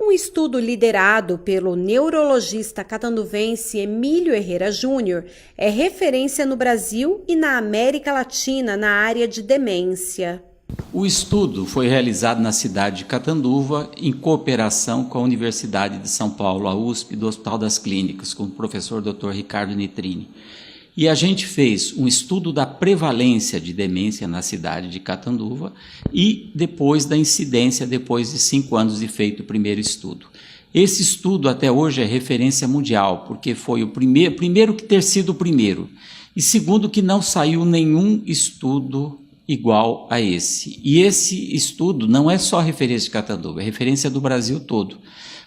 Um estudo liderado pelo neurologista catanduvense Emílio Herrera Júnior é referência no Brasil e na América Latina na área de demência. O estudo foi realizado na cidade de Catanduva em cooperação com a Universidade de São Paulo, a USP, do Hospital das Clínicas, com o professor Dr. Ricardo Nitrini. E a gente fez um estudo da prevalência de demência na cidade de Catanduva e depois da incidência, depois de 5 anos de feito o primeiro estudo. Esse estudo até hoje é referência mundial, porque foi o primeiro que ter sido o primeiro, e segundo que não saiu nenhum estudo igual a esse. E esse estudo não é só referência de Catanduva, é referência do Brasil todo,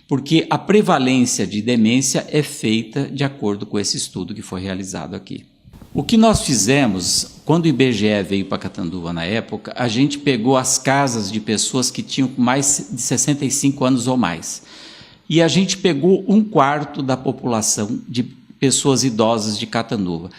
porque a prevalência de demência é feita de acordo com esse estudo que foi realizado aqui. O que nós fizemos, quando o IBGE veio para Catanduva na época, a gente pegou as casas de pessoas que tinham mais de 65 anos ou mais. E a gente pegou 1/4 da população de pessoas idosas de Catanduva.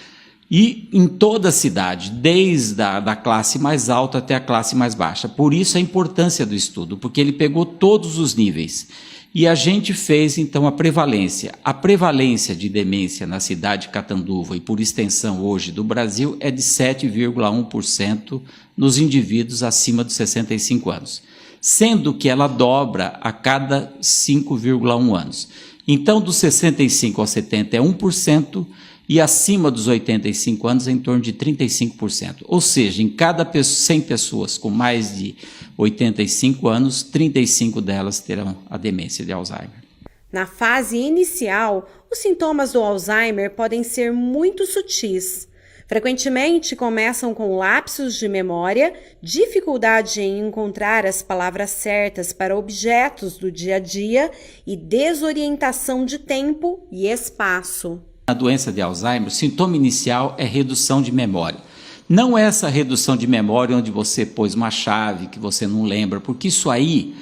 E em toda a cidade, desde a classe mais alta até a classe mais baixa. Por isso a importância do estudo, porque ele pegou todos os níveis. E a gente fez, então, a prevalência. A prevalência de demência na cidade de Catanduva e, por extensão, hoje, do Brasil, é de 7,1% nos indivíduos acima dos 65 anos, sendo que ela dobra a cada 5,1 anos. Então, dos 65 aos 70 é 1%, e acima dos 85 anos é em torno de 35%. Ou seja, em cada 100 pessoas com mais de 85 anos, 35 delas terão a demência de Alzheimer. Na fase inicial, os sintomas do Alzheimer podem ser muito sutis. Frequentemente começam com lapsos de memória, dificuldade em encontrar as palavras certas para objetos do dia a dia e desorientação de tempo e espaço. Na doença de Alzheimer, o sintoma inicial é redução de memória. Não é essa redução de memória onde você pôs uma chave que você não lembra, porque isso aí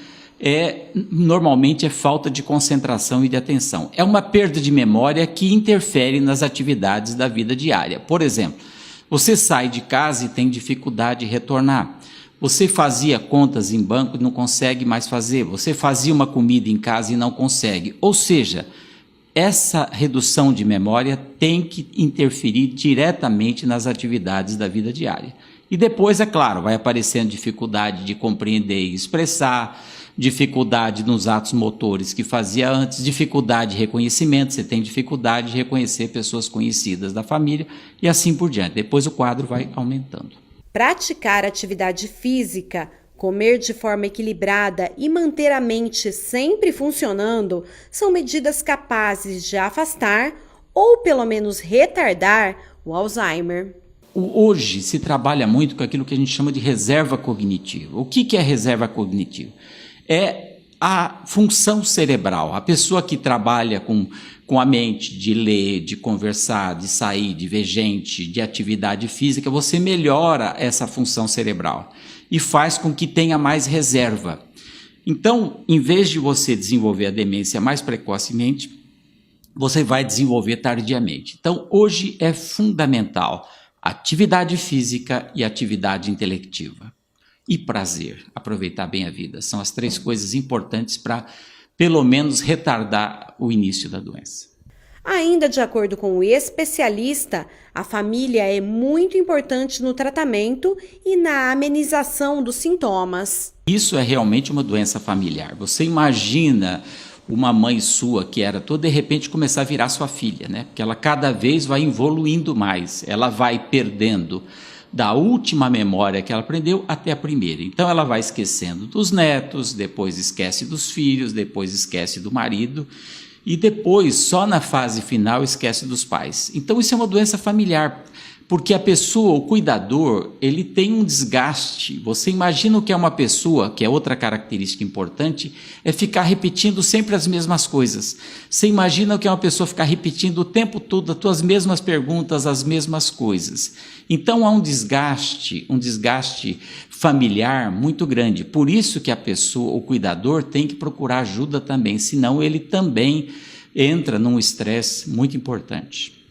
normalmente é falta de concentração e de atenção. É uma perda de memória que interfere nas atividades da vida diária. Por exemplo, você sai de casa e tem dificuldade de retornar. Você fazia contas em banco e não consegue mais fazer. Você fazia uma comida em casa e não consegue. Ou seja, essa redução de memória tem que interferir diretamente nas atividades da vida diária. E depois, é claro, vai aparecendo dificuldade de compreender e expressar, dificuldade nos atos motores que fazia antes, dificuldade de reconhecimento, você tem dificuldade de reconhecer pessoas conhecidas da família e assim por diante. Depois o quadro vai aumentando. Praticar atividade física, comer de forma equilibrada e manter a mente sempre funcionando são medidas capazes de afastar ou pelo menos retardar o Alzheimer. Hoje se trabalha muito com aquilo que a gente chama de reserva cognitiva. O que é reserva cognitiva? É a função cerebral. A pessoa que trabalha com a mente, de ler, de conversar, de sair, de ver gente, de atividade física, você melhora essa função cerebral e faz com que tenha mais reserva. Então, em vez de você desenvolver a demência mais precocemente, você vai desenvolver tardiamente. Então, hoje é fundamental atividade física e atividade intelectiva. E prazer, aproveitar bem a vida. São as 3 coisas importantes para, pelo menos, retardar o início da doença. Ainda de acordo com o especialista, a família é muito importante no tratamento e na amenização dos sintomas. Isso é realmente uma doença familiar. Você imagina uma mãe sua que era toda, de repente, começar a virar sua filha, né? Porque ela cada vez vai evoluindo mais, ela vai perdendo da última memória que ela aprendeu até a primeira. Então ela vai esquecendo dos netos, depois esquece dos filhos, depois esquece do marido e depois, só na fase final, esquece dos pais. Então isso é uma doença familiar, porque a pessoa, o cuidador, ele tem um desgaste. Você imagina o que é uma pessoa, que é outra característica importante, é ficar repetindo sempre as mesmas coisas. Você imagina o que é uma pessoa ficar repetindo o tempo todo as tuas mesmas perguntas, as mesmas coisas. Então há um desgaste familiar muito grande. Por isso que a pessoa, o cuidador, tem que procurar ajuda também, senão ele também entra num estresse muito importante.